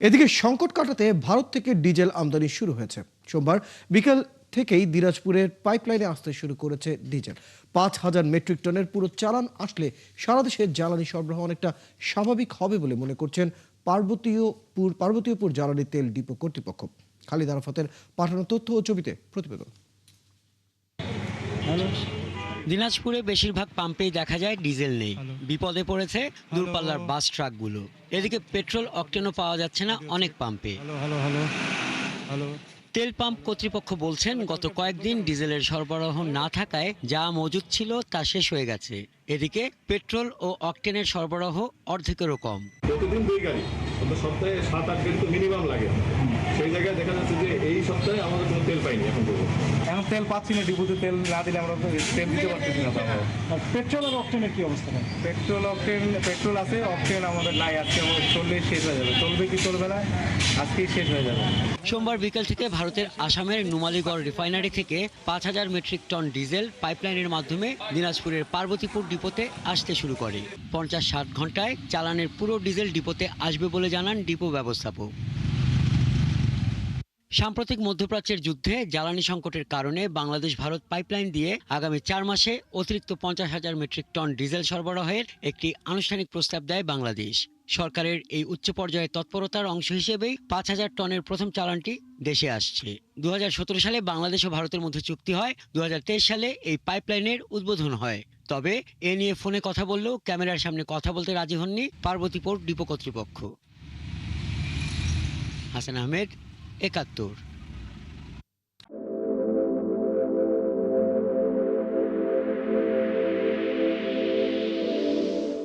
এদিকে সংকট কাটাতে ভারত থেকে ডিজেল আমদানি শুরু হয়েছে। সোমবার বিকেল থেকেই দিনাজপুরের পাইপলাইনে আসতে শুরু করেছে ডিজেল। 5,000 মেট্রিক টনের পুরো চালান আসলে সারা দেশে জ্বালানি সরবরাহ অনেকটা স্বাভাবিক হবে বলে মনে করছেন পার্বতীয়পুর জ্বালানি তেল ডিপো কর্তৃপক্ষ। খালিদ আরাফাতের পাঠানো তথ্য ও ছবিতে প্রতিবেদন। দিনাজপুরে বেশিরভাগ পাম্পেই দেখা যায় ডিজেল নেই। বিপদে পড়েছে দূরপাল্লার বাস ট্রাকগুলো। এদিকে পেট্রোল অকটেনও পাওয়া যাচ্ছে না অনেক পাম্পে। তেল পাম্প কর্তৃপক্ষ বলছেন, গত কয়েকদিন ডিজেলের সরবরাহ না থাকায় যা মজুদ ছিল তা শেষ হয়ে গেছে। এদিকে পেট্রোল ও অকটেনের সরবরাহ অর্ধেকেরও কম। প্রতিদিন 2 গাড়ি, সপ্তাহে 7-8 গাড়ি তো মিনিমাম লাগে। সেই জায়গায় দেখা যাচ্ছে যে এই সপ্তাহে আমাদের কোনো তেল পাইনি এখন পর্যন্ত। এখন তেল পাচ্ছি না, ডিপোতে তেল না দিলে আমরা তেল দিতে পারতেছি না। আর পেট্রোল আর অকটেনের কি অবস্থা? পেট্রোল আছে, অকটেন আমাদের নাই। আজকে আমাদের চললে শেষ হয়ে যাবে। চলবে কি চলবে না, আজকেই শেষ হয়ে যাবে। সোমবার বিকেল থেকে ভারতের আসামের নুমালীগড় রিফাইনারি থেকে 5,000 মেট্রিক টন ডিজেল পাইপলাইনের মাধ্যমে দিনাজপুরের পার্বতীপুর ডিপোতে আসতে শুরু করে। 50-60 ঘন্টায় চালানের পুরো ডিজেল ডিপোতে আসবে বলে জানান ডিপো ব্যবস্থাপক। সাম্প্রতিক মধ্যপ্রাচ্যের যুদ্ধে জ্বালানি সংকটের কারণে বাংলাদেশ ভারত পাইপলাইন দিয়ে আগামী 4 মাসে অতিরিক্ত 50,000 মেট্রিক টন ডিজেল সরবরাহের একটি আনুষ্ঠানিক প্রস্তাব দেয় বাংলাদেশ। সরকারের এই উচ্চ পর্যায়ে তৎপরতার অংশ হিসেবেই 5,000 টনের প্রথম চালানটি দেশে আসছে। 2017 সালে বাংলাদেশ ও ভারতের মধ্যে চুক্তি হয়। 2023 সালে এই পাইপলাইনের উদ্বোধন হয়। তবে এ নিয়ে ফোনে কথা বললেও ক্যামেরার সামনে কথা বলতে রাজি হননি পার্বতীপুর ডিপো কর্তৃপক্ষ। হাসান আহমেদ, 71।